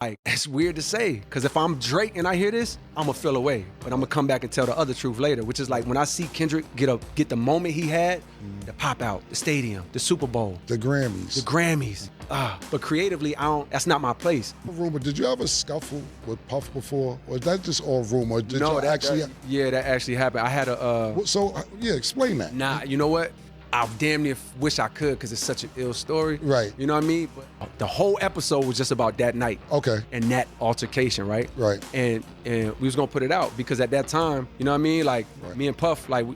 Like, it's weird to say, because if I'm Drake and I hear this, I'm gonna feel away. But I'm gonna come back and tell the other truth later, which is like when I see Kendrick get the moment he had, the pop out, the stadium, the Super Bowl, the Grammys. But creatively, that's not my place. Rumor, did you ever scuffle with Puff before? Or is that just all rumor? No, that actually happened. I had explain that. Nah, you know what? I damn near wish I could, because it's such an ill story. Right. You know what I mean? But the whole episode was just about that night. Okay. And that altercation, right? Right. And we was gonna put it out because at that time, you know what I mean? Like, me and Puff, like,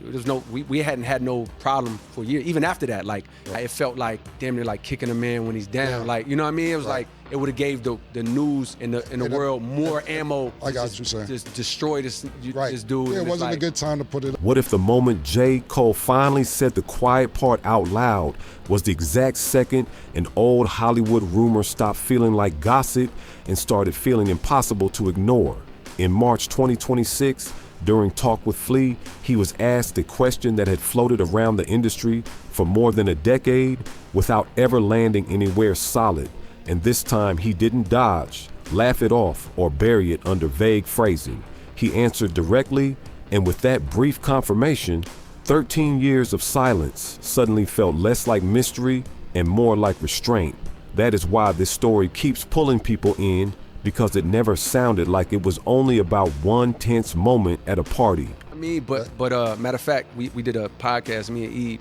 we hadn't had no problem for years. Even after that, like, it felt like damn near like kicking a man when he's down. Yeah. Like, you know what I mean? It was like, it would have gave the news in the world more ammo. I got what you're saying. Just destroy this dude. Yeah, it wasn't a good time to put it. What if the moment J. Cole finally said the quiet part out loud was the exact second an old Hollywood rumor stopped feeling like gossip and started feeling impossible to ignore? In March 2026, during Talk with Flea, he was asked a question that had floated around the industry for more than a decade without ever landing anywhere solid. And this time he didn't dodge, laugh it off, or bury it under vague phrasing. He answered directly, and with that brief confirmation, 13 years of silence suddenly felt less like mystery and more like restraint. That is why this story keeps pulling people in, because it never sounded like it was only about one tense moment at a party. I mean, but matter of fact, we did a podcast, me and Eve,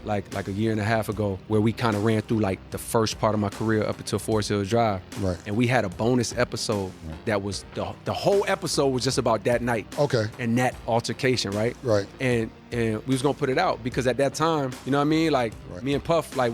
like a year and a half ago, where we kind of ran through like the first part of my career up until Forest Hills Drive. Right. And we had a bonus episode that was, the whole episode was just about that night. Okay. And that altercation, right? Right. And we was gonna put it out because at that time, you know what I mean? Like, me and Puff, like,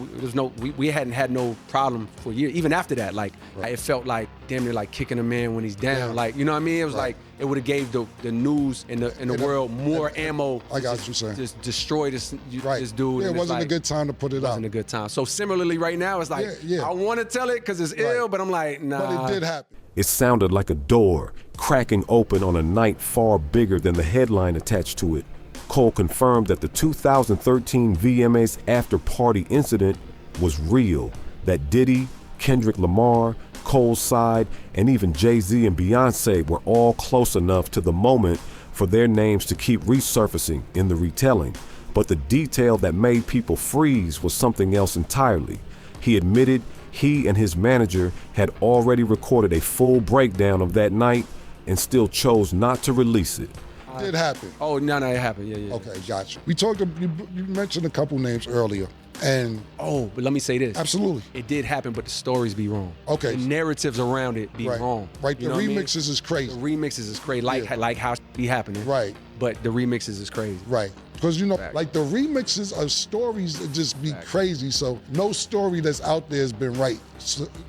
we hadn't had no problem for years. Even after that, like, it felt like damn near like kicking a man when he's down. Yeah. Like, you know what I mean? It was like, it would have gave the news in the world more ammo. I got what you're saying. Just destroy this dude. Yeah, it wasn't a good time to put it out. It wasn't a good time. So similarly, right now, it's like, I want to tell it because it's ill, but I'm like, nah. But it did happen. It sounded like a door cracking open on a night far bigger than the headline attached to it. Cole confirmed that the 2013 VMAs after party incident was real, that Diddy, Kendrick Lamar, Cole's side, and even Jay-Z and Beyonce were all close enough to the moment for their names to keep resurfacing in the retelling. But the detail that made people freeze was something else entirely. He admitted he and his manager had already recorded a full breakdown of that night and still chose not to release it. It did happen. Oh, no, it happened. Yeah. Okay, gotcha. We talked, you mentioned a couple names earlier. And but let me say this. Absolutely. It did happen, but the stories be wrong. Okay. The narratives around it be wrong. Right. The remixes is crazy. The remixes is crazy. Like how be happening. Right. But the remixes is crazy. Right. Because like the remixes of stories that just be crazy. So no story that's out there has been right.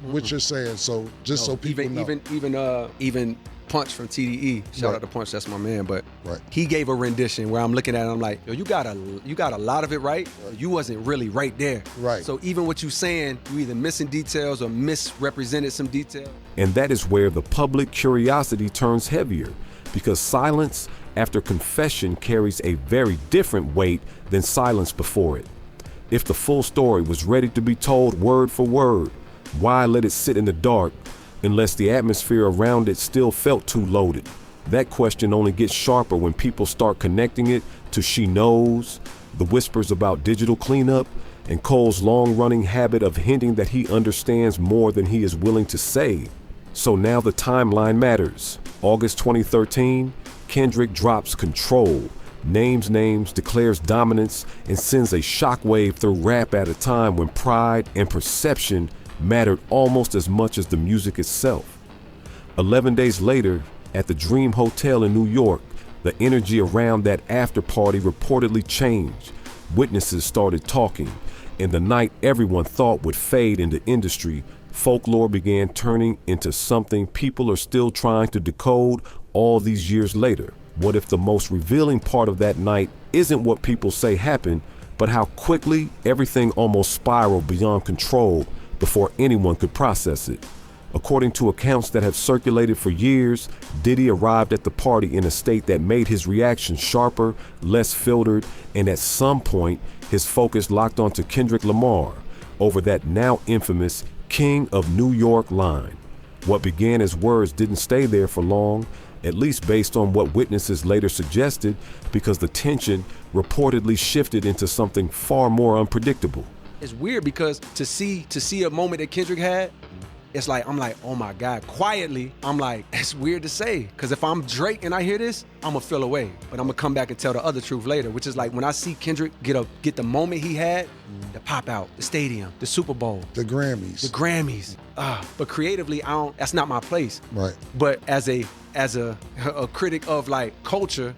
What you're saying. So so people know. Even Punch from TDE, shout out to Punch, that's my man, but he gave a rendition where I'm looking at it, I'm like, yo, you got a lot of it right. You wasn't really right there. Right. So even what you saying, you either missing details or misrepresented some detail. And that is where the public curiosity turns heavier, because silence after confession carries a very different weight than silence before it. If the full story was ready to be told word for word, why let it sit in the dark unless the atmosphere around it still felt too loaded? That question only gets sharper when people start connecting it to She Knows, the whispers about digital cleanup, and Cole's long-running habit of hinting that he understands more than he is willing to say. So now the timeline matters. August 2013, Kendrick drops Control, names names, declares dominance, and sends a shockwave through rap at a time when pride and perception mattered almost as much as the music itself. 11 days later, at the Dream Hotel in New York, the energy around that after party reportedly changed. Witnesses started talking, and the night everyone thought would fade into industry, folklore began turning into something people are still trying to decode all these years later. What if the most revealing part of that night isn't what people say happened, but how quickly everything almost spiraled beyond control before anyone could process it? According to accounts that have circulated for years, Diddy arrived at the party in a state that made his reaction sharper, less filtered, and at some point, his focus locked onto Kendrick Lamar over that now infamous King of New York line. What began as words didn't stay there for long, at least based on what witnesses later suggested, because the tension reportedly shifted into something far more unpredictable. It's weird because to see a moment that Kendrick had, it's like, I'm like, oh my God. Quietly, I'm like, it's weird to say. Because if I'm Drake and I hear this, I'm going to feel away. But I'm going to come back and tell the other truth later, which is like when I see Kendrick get the moment he had, the pop out, the stadium, the Super Bowl. The Grammys. But creatively, that's not my place. Right. But as a critic of like culture.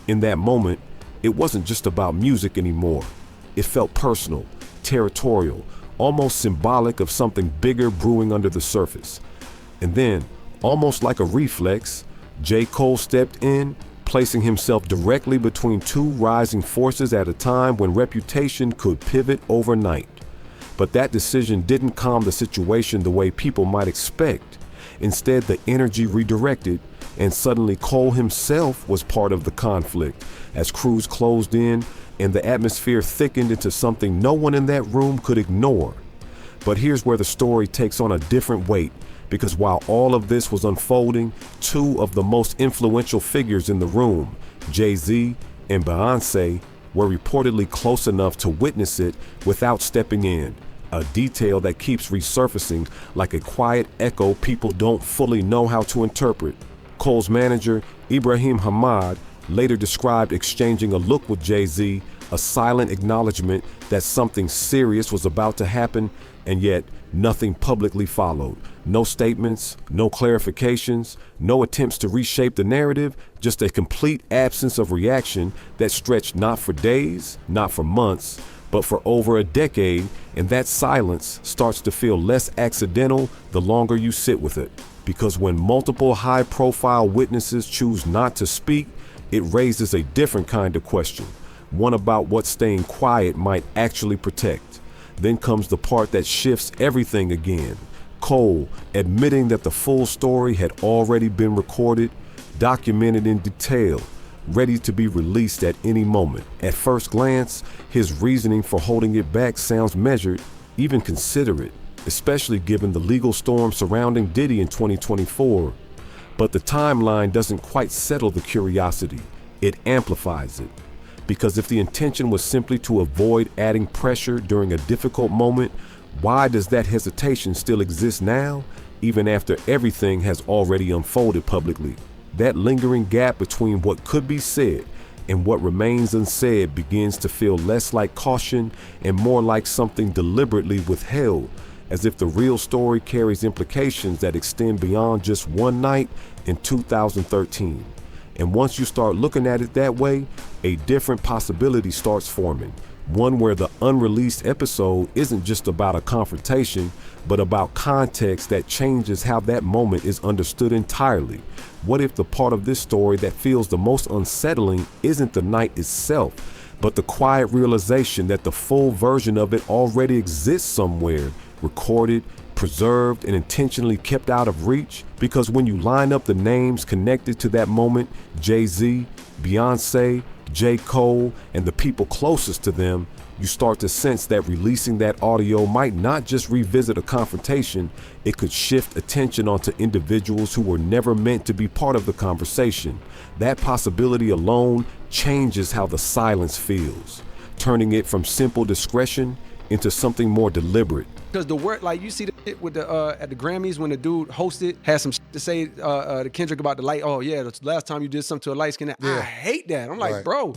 In that moment, it wasn't just about music anymore. It felt personal, territorial, almost symbolic of something bigger brewing under the surface. And then, almost like a reflex, J. Cole stepped in, placing himself directly between two rising forces at a time when reputation could pivot overnight. But that decision didn't calm the situation the way people might expect. Instead, the energy redirected, and suddenly Cole himself was part of the conflict as crews closed in and the atmosphere thickened into something no one in that room could ignore. But here's where the story takes on a different weight, because while all of this was unfolding, two of the most influential figures in the room, Jay-Z and Beyonce, were reportedly close enough to witness it without stepping in, a detail that keeps resurfacing like a quiet echo people don't fully know how to interpret. Cole's manager, Ibrahim Hamad, later described exchanging a look with Jay-Z, a silent acknowledgement that something serious was about to happen, and yet nothing publicly followed. No statements, no clarifications, no attempts to reshape the narrative, just a complete absence of reaction that stretched not for days, not for months, but for over a decade, and that silence starts to feel less accidental the longer you sit with it. Because when multiple high-profile witnesses choose not to speak, it raises a different kind of question, one about what staying quiet might actually protect. Then comes the part that shifts everything again. Cole admitting that the full story had already been recorded, documented in detail, ready to be released at any moment. At first glance, his reasoning for holding it back sounds measured, even considerate, especially given the legal storm surrounding Diddy in 2024. But the timeline doesn't quite settle the curiosity. It amplifies it. Because if the intention was simply to avoid adding pressure during a difficult moment, why does that hesitation still exist now, even after everything has already unfolded publicly? That lingering gap between what could be said and what remains unsaid begins to feel less like caution and more like something deliberately withheld, as if the real story carries implications that extend beyond just one night in 2013. And once you start looking at it that way, a different possibility starts forming. One where the unreleased episode isn't just about a confrontation, but about context that changes how that moment is understood entirely. What if the part of this story that feels the most unsettling isn't the night itself, but the quiet realization that the full version of it already exists somewhere, recorded, preserved, and intentionally kept out of reach? Because when you line up the names connected to that moment, Jay-Z, Beyonce, J. Cole, and the people closest to them, you start to sense that releasing that audio might not just revisit a confrontation, it could shift attention onto individuals who were never meant to be part of the conversation. That possibility alone changes how the silence feels, turning it from simple discretion into something more deliberate. Because the word, like you see the shit with the at the Grammys when the dude hosted, had some shit to say to Kendrick about the light. Oh yeah, the last time you did something to a light skin. Yeah. I hate that. I'm like, bro,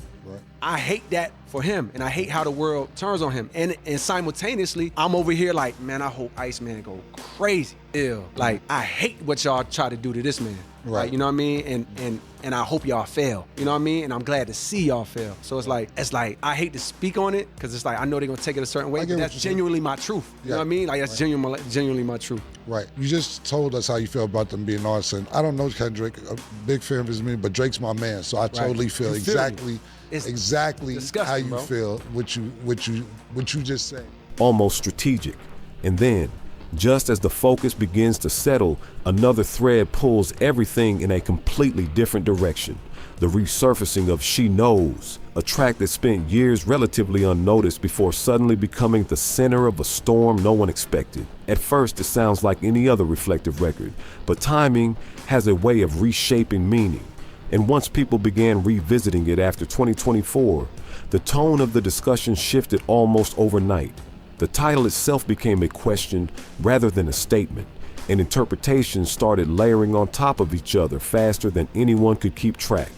I hate that for him, and I hate how the world turns on him. And simultaneously, I'm over here like, man, I hope Iceman go crazy. Ew. Like, I hate what y'all try to do to this man. Right. Like, you know what I mean? And I hope y'all fail. You know what I mean? And I'm glad to see y'all fail. So it's like I hate to speak on it because it's like I know they're gonna take it a certain way, but that's genuinely my truth. You know what I mean? Like that's genuinely my truth. Right. You just told us how you feel about them being artists. I don't know Kendrick, a big fan of his music, but Drake's my man. So I totally feel exactly how you feel, what you just said. Almost strategic. And then, just as the focus begins to settle, another thread pulls everything in a completely different direction. The resurfacing of She Knows, a track that spent years relatively unnoticed before suddenly becoming the center of a storm no one expected. At first, it sounds like any other reflective record, but timing has a way of reshaping meaning. And once people began revisiting it after 2024, the tone of the discussion shifted almost overnight. The title itself became a question rather than a statement, and interpretations started layering on top of each other faster than anyone could keep track.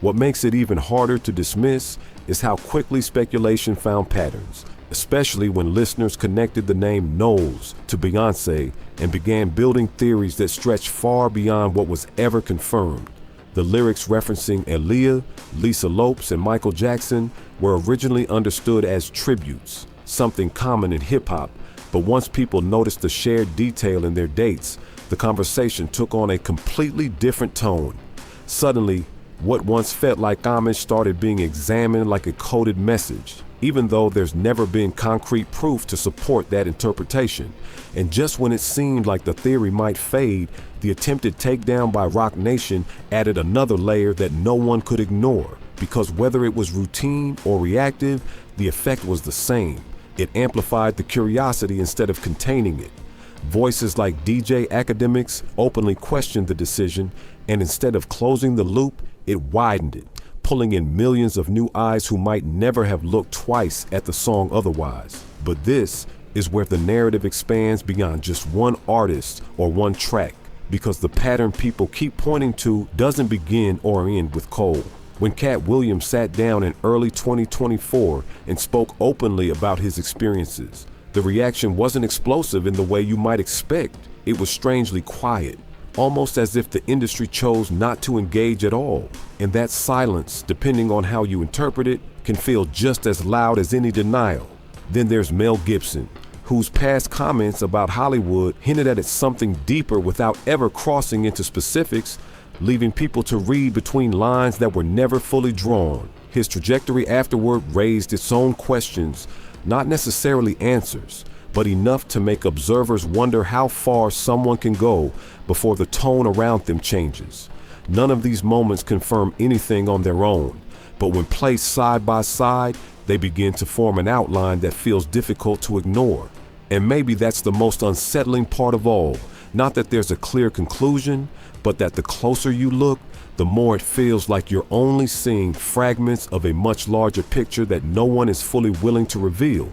What makes it even harder to dismiss is how quickly speculation found patterns, especially when listeners connected the name Knowles to Beyoncé and began building theories that stretched far beyond what was ever confirmed. The lyrics referencing Aaliyah, Lisa Lopes, and Michael Jackson were originally understood as tributes, something common in hip-hop, but once people noticed the shared detail in their dates, the conversation took on a completely different tone. Suddenly, what once felt like homage started being examined like a coded message, even though there's never been concrete proof to support that interpretation. And just when it seemed like the theory might fade, the attempted takedown by Roc Nation added another layer that no one could ignore, because whether it was routine or reactive, the effect was the same. It amplified the curiosity instead of containing it. Voices like DJ Academics openly questioned the decision, and instead of closing the loop, it widened it, pulling in millions of new eyes who might never have looked twice at the song otherwise. But this is where the narrative expands beyond just one artist or one track, because the pattern people keep pointing to doesn't begin or end with Cole. When Cat Williams sat down in early 2024 and spoke openly about his experiences, the reaction wasn't explosive in the way you might expect. It was strangely quiet, almost as if the industry chose not to engage at all. And that silence, depending on how you interpret it, can feel just as loud as any denial. Then there's Mel Gibson, whose past comments about Hollywood hinted at something deeper without ever crossing into specifics, leaving people to read between lines that were never fully drawn. His trajectory afterward raised its own questions, not necessarily answers, but enough to make observers wonder how far someone can go before the tone around them changes. None of these moments confirm anything on their own, but when placed side by side, they begin to form an outline that feels difficult to ignore. And maybe that's the most unsettling part of all. Not that there's a clear conclusion, but that the closer you look, the more it feels like you're only seeing fragments of a much larger picture that no one is fully willing to reveal.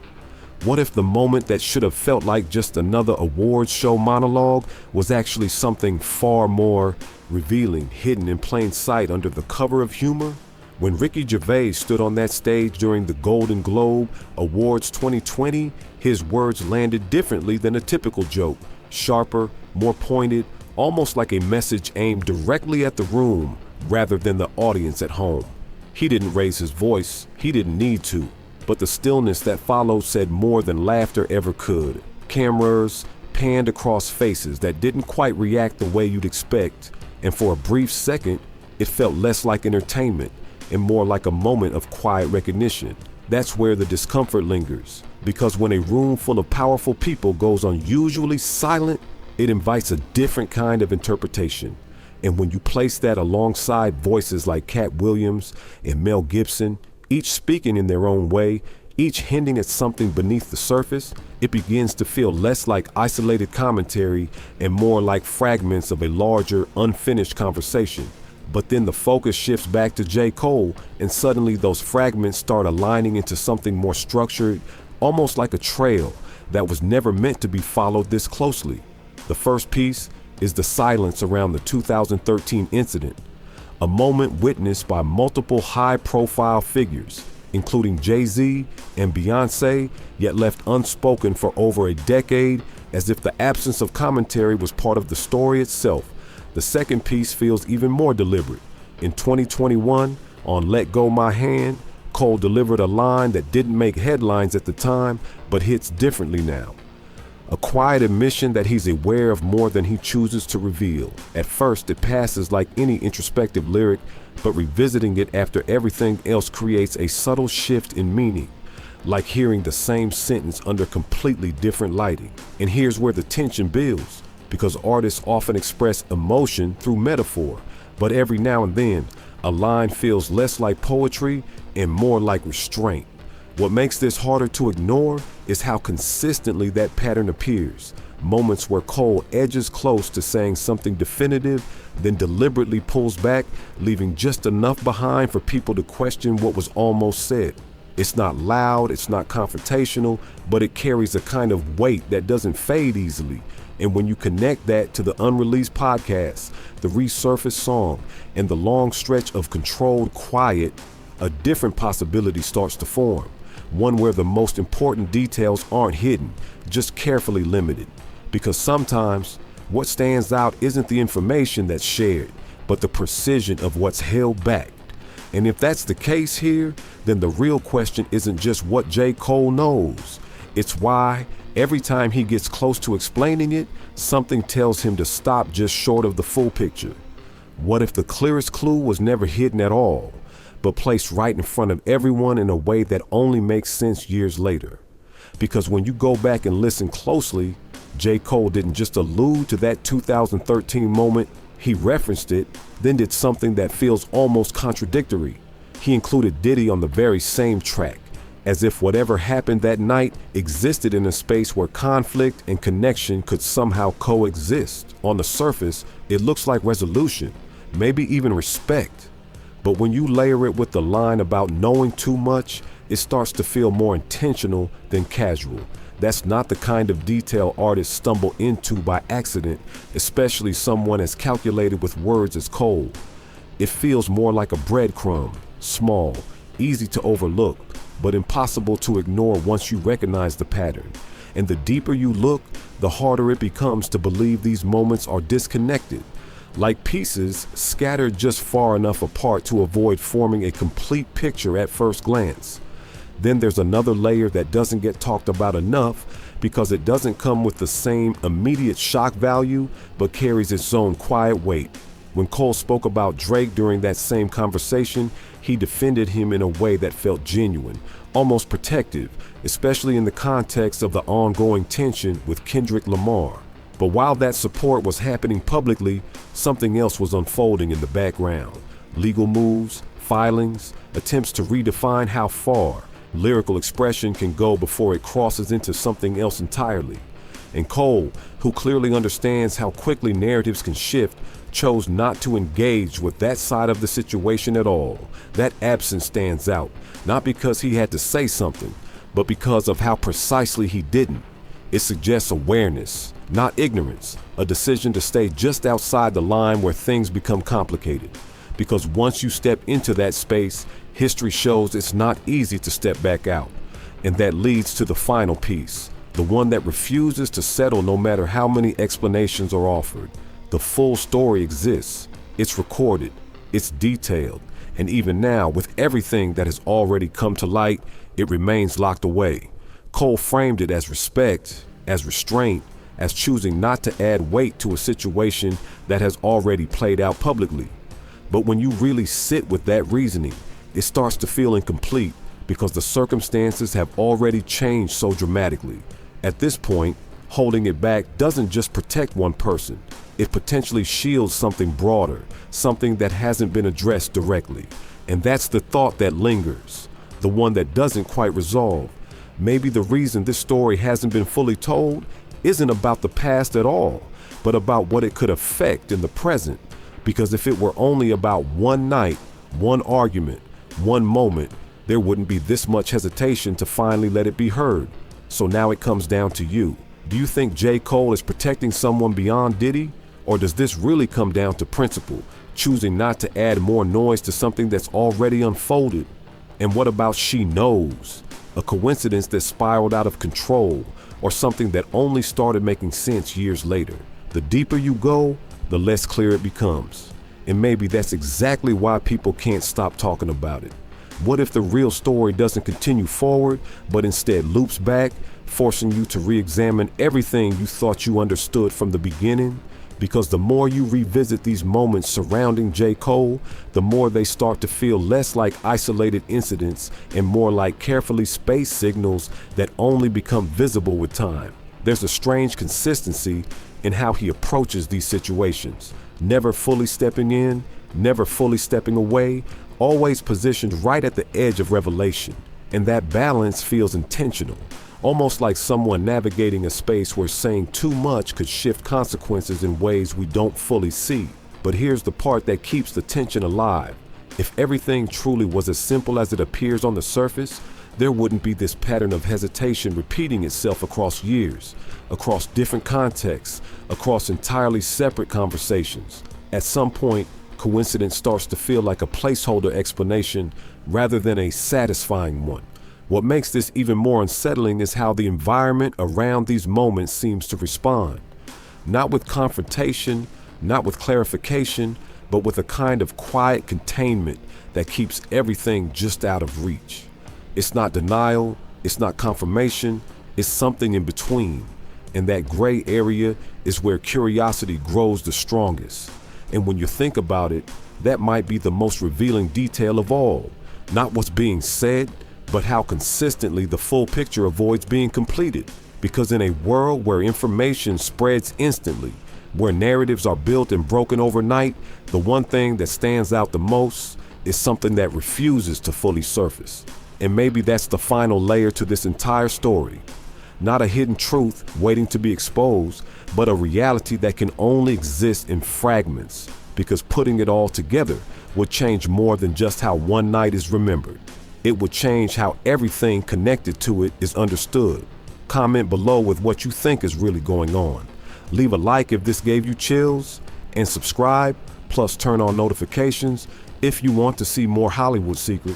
What if the moment that should have felt like just another awards show monologue was actually something far more revealing, hidden in plain sight under the cover of humor? When Ricky Gervais stood on that stage during the Golden Globe Awards 2020, his words landed differently than a typical joke, sharper, more pointed, almost like a message aimed directly at the room rather than the audience at home. He didn't raise his voice, he didn't need to, but the stillness that followed said more than laughter ever could. Cameras panned across faces that didn't quite react the way you'd expect, and for a brief second, it felt less like entertainment and more like a moment of quiet recognition. That's where the discomfort lingers, because when a room full of powerful people goes unusually silent, it invites a different kind of interpretation. And when you place that alongside voices like Cat Williams and Mel Gibson, each speaking in their own way, each hinting at something beneath the surface, it begins to feel less like isolated commentary and more like fragments of a larger, unfinished conversation. But then the focus shifts back to J. Cole, and suddenly those fragments start aligning into something more structured, almost like a trail that was never meant to be followed this closely. The first piece is the silence around the 2013 incident, a moment witnessed by multiple high-profile figures, including Jay-Z and Beyoncé, yet left unspoken for over a decade, as if the absence of commentary was part of the story itself. The second piece feels even more deliberate. In 2021, on Let Go My Hand, Cole delivered a line that didn't make headlines at the time, but hits differently now. A quiet admission that he's aware of more than he chooses to reveal. At first, it passes like any introspective lyric, but revisiting it after everything else creates a subtle shift in meaning, like hearing the same sentence under completely different lighting. And here's where the tension builds, because artists often express emotion through metaphor, but every now and then, A line feels less like poetry and more like restraint. What makes this harder to ignore is how consistently that pattern appears. Moments where Cole edges close to saying something definitive, then deliberately pulls back, leaving just enough behind for people to question what was almost said. It's not loud, it's not confrontational, but it carries a kind of weight that doesn't fade easily. And when you connect that to the unreleased podcast, the resurfaced song, and the long stretch of controlled quiet, a different possibility starts to form. One where the most important details aren't hidden, just carefully limited. Because sometimes what stands out isn't the information that's shared, but the precision of what's held back. And if that's the case here, then the real question isn't just what J. Cole knows. It's why, every time he gets close to explaining it, something tells him to stop just short of the full picture. What if the clearest clue was never hidden at all, but placed right in front of everyone in a way that only makes sense years later? Because when you go back and listen closely, J. Cole didn't just allude to that 2013 moment, he referenced it, then did something that feels almost contradictory. He included Diddy on the very same track, as if whatever happened that night existed in a space where conflict and connection could somehow coexist. On the surface, it looks like resolution, maybe even respect. But when you layer it with the line about knowing too much, it starts to feel more intentional than casual. That's not the kind of detail artists stumble into by accident, especially someone as calculated with words as Cole. It feels more like a breadcrumb, small, easy to overlook, but impossible to ignore once you recognize the pattern. And the deeper you look, the harder it becomes to believe these moments are disconnected, like pieces scattered just far enough apart to avoid forming a complete picture at first glance. Then there's another layer that doesn't get talked about enough because it doesn't come with the same immediate shock value, but carries its own quiet weight. When Cole spoke about Drake during that same conversation, he defended him in a way that felt genuine, almost protective, especially in the context of the ongoing tension with Kendrick Lamar. But while that support was happening publicly, something else was unfolding in the background. Legal moves, filings, attempts to redefine how far lyrical expression can go before it crosses into something else entirely. And Cole, who clearly understands how quickly narratives can shift, chose not to engage with that side of the situation at all. That absence stands out, not because he had to say something, but because of how precisely he didn't. It suggests awareness, not ignorance, a decision to stay just outside the line where things become complicated. Because once you step into that space, history shows it's not easy to step back out. And that leads to the final piece, the one that refuses to settle no matter how many explanations are offered. The full story exists, it's recorded, it's detailed, and even now, with everything that has already come to light, it remains locked away. Cole framed it as respect, as restraint, as choosing not to add weight to a situation that has already played out publicly. But when you really sit with that reasoning, it starts to feel incomplete because the circumstances have already changed so dramatically. At this point, holding it back doesn't just protect one person, it potentially shields something broader, something that hasn't been addressed directly. And that's the thought that lingers, the one that doesn't quite resolve. Maybe the reason this story hasn't been fully told isn't about the past at all, but about what it could affect in the present. Because if it were only about one night, one argument, one moment, there wouldn't be this much hesitation to finally let it be heard. So now it comes down to you. Do you think J. Cole is protecting someone beyond Diddy? Or does this really come down to principle, choosing not to add more noise to something that's already unfolded? And what about She Knows? A coincidence that spiraled out of control, or something that only started making sense years later? The deeper you go, the less clear it becomes. And maybe that's exactly why people can't stop talking about it. What if the real story doesn't continue forward, but instead loops back, forcing you to re-examine everything you thought you understood from the beginning? Because the more you revisit these moments surrounding J. Cole, the more they start to feel less like isolated incidents and more like carefully spaced signals that only become visible with time. There's a strange consistency in how he approaches these situations, never fully stepping in, never fully stepping away, always positioned right at the edge of revelation. And that balance feels intentional, almost like someone navigating a space where saying too much could shift consequences in ways we don't fully see. But here's the part that keeps the tension alive. If everything truly was as simple as it appears on the surface, there wouldn't be this pattern of hesitation repeating itself across years, across different contexts, across entirely separate conversations. At some point, coincidence starts to feel like a placeholder explanation rather than a satisfying one. What makes this even more unsettling is how the environment around these moments seems to respond. Not with confrontation, not with clarification, but with a kind of quiet containment that keeps everything just out of reach. It's not denial, it's not confirmation, it's something in between. And that gray area is where curiosity grows the strongest. And when you think about it, that might be the most revealing detail of all. Not what's being said, but how consistently the full picture avoids being completed. Because in a world where information spreads instantly, where narratives are built and broken overnight, the one thing that stands out the most is something that refuses to fully surface. And maybe that's the final layer to this entire story. Not a hidden truth waiting to be exposed, but a reality that can only exist in fragments, because putting it all together would change more than just how one night is remembered. It would change how everything connected to it is understood. Comment below with what you think is really going on. Leave a like if this gave you chills, and subscribe, plus turn on notifications if you want to see more Hollywood secrets.